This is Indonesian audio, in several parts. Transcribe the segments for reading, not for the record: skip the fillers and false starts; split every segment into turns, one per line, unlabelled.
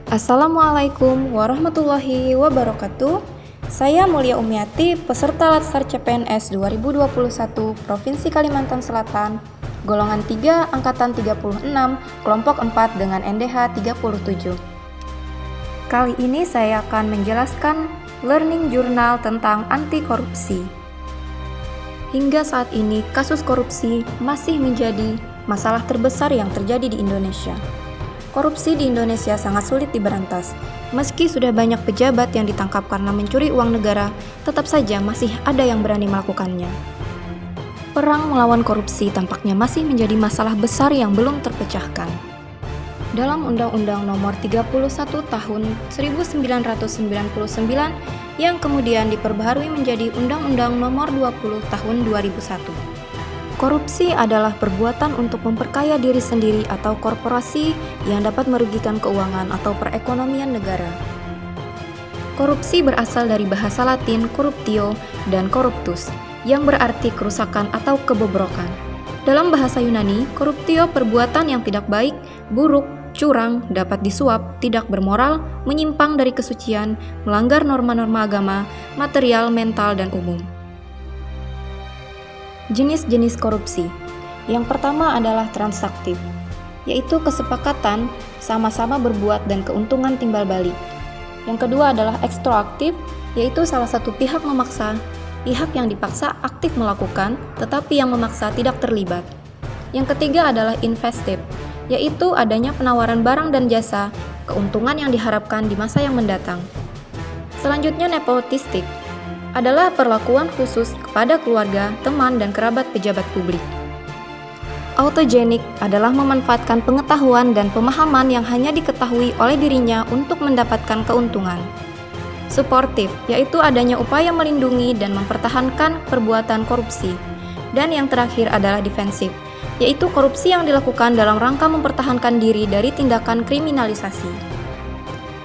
Assalamualaikum warahmatullahi wabarakatuh. Saya Mulia Umiati, peserta Latsar CPNS 2021 Provinsi Kalimantan Selatan, golongan 3 angkatan 36, kelompok 4 dengan NDH 37. Kali ini saya akan menjelaskan learning journal tentang anti korupsi. Hingga saat ini, kasus korupsi masih menjadi masalah terbesar yang terjadi di Indonesia. Korupsi di Indonesia sangat sulit diberantas. Meski sudah banyak pejabat yang ditangkap karena mencuri uang negara, tetap saja masih ada yang berani melakukannya. Perang melawan korupsi tampaknya masih menjadi masalah besar yang belum terpecahkan. Dalam Undang-Undang Nomor 31 Tahun 1999 yang kemudian diperbaharui menjadi Undang-Undang Nomor 20 Tahun 2001. Korupsi adalah perbuatan untuk memperkaya diri sendiri atau korporasi yang dapat merugikan keuangan atau perekonomian negara. Korupsi berasal dari bahasa Latin corruptio dan corruptus, yang berarti kerusakan atau kebobrokan. Dalam bahasa Yunani, corruptio perbuatan yang tidak baik, buruk, curang, dapat disuap, tidak bermoral, menyimpang dari kesucian, melanggar norma-norma agama, material, mental, dan umum. Jenis-jenis korupsi. Yang pertama adalah transaktif, yaitu kesepakatan sama-sama berbuat dan keuntungan timbal balik. Yang kedua adalah ekstraaktif, yaitu salah satu pihak memaksa, pihak yang dipaksa aktif melakukan, tetapi yang memaksa tidak terlibat. Yang ketiga adalah investif, yaitu adanya penawaran barang dan jasa, keuntungan yang diharapkan di masa yang mendatang. Selanjutnya nepotistik, adalah perlakuan khusus kepada keluarga, teman, dan kerabat pejabat publik. Autogenik adalah memanfaatkan pengetahuan dan pemahaman yang hanya diketahui oleh dirinya untuk mendapatkan keuntungan. Suportif, yaitu adanya upaya melindungi dan mempertahankan perbuatan korupsi. Dan yang terakhir adalah defensif, yaitu korupsi yang dilakukan dalam rangka mempertahankan diri dari tindakan kriminalisasi.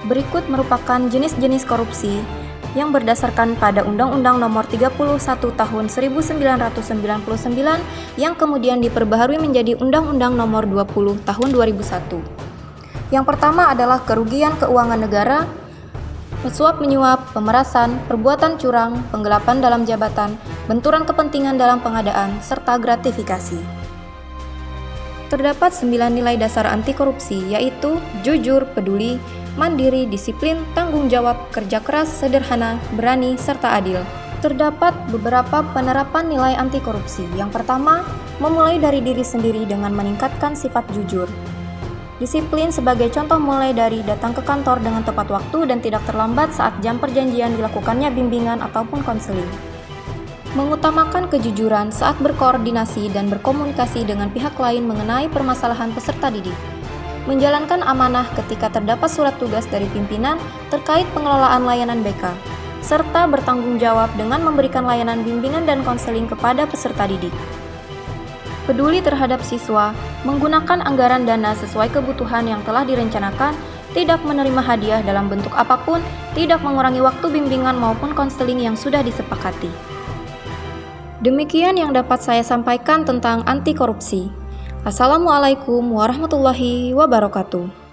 Berikut merupakan jenis-jenis korupsi yang berdasarkan pada Undang-Undang Nomor 31 Tahun 1999 yang kemudian diperbaharui menjadi Undang-Undang Nomor 20 Tahun 2001. Yang pertama adalah kerugian keuangan negara, suap menyuap, pemerasan, perbuatan curang, penggelapan dalam jabatan, benturan kepentingan dalam pengadaan, serta gratifikasi. Terdapat 9 nilai dasar anti korupsi, yaitu jujur, peduli, mandiri, disiplin, tanggung jawab, kerja keras, sederhana, berani, serta adil. Terdapat beberapa penerapan nilai anti korupsi. Yang pertama, memulai dari diri sendiri dengan meningkatkan sifat jujur. Disiplin sebagai contoh mulai dari datang ke kantor dengan tepat waktu dan tidak terlambat saat jam perjanjian dilakukannya bimbingan ataupun konseling. Mengutamakan kejujuran saat berkoordinasi dan berkomunikasi dengan pihak lain mengenai permasalahan peserta didik. Menjalankan amanah ketika terdapat surat tugas dari pimpinan terkait pengelolaan layanan BK, serta bertanggung jawab dengan memberikan layanan bimbingan dan konseling kepada peserta didik. Peduli terhadap siswa, menggunakan anggaran dana sesuai kebutuhan yang telah direncanakan, tidak menerima hadiah dalam bentuk apapun, tidak mengurangi waktu bimbingan maupun konseling yang sudah disepakati. Demikian yang dapat saya sampaikan tentang anti korupsi. Assalamualaikum warahmatullahi wabarakatuh.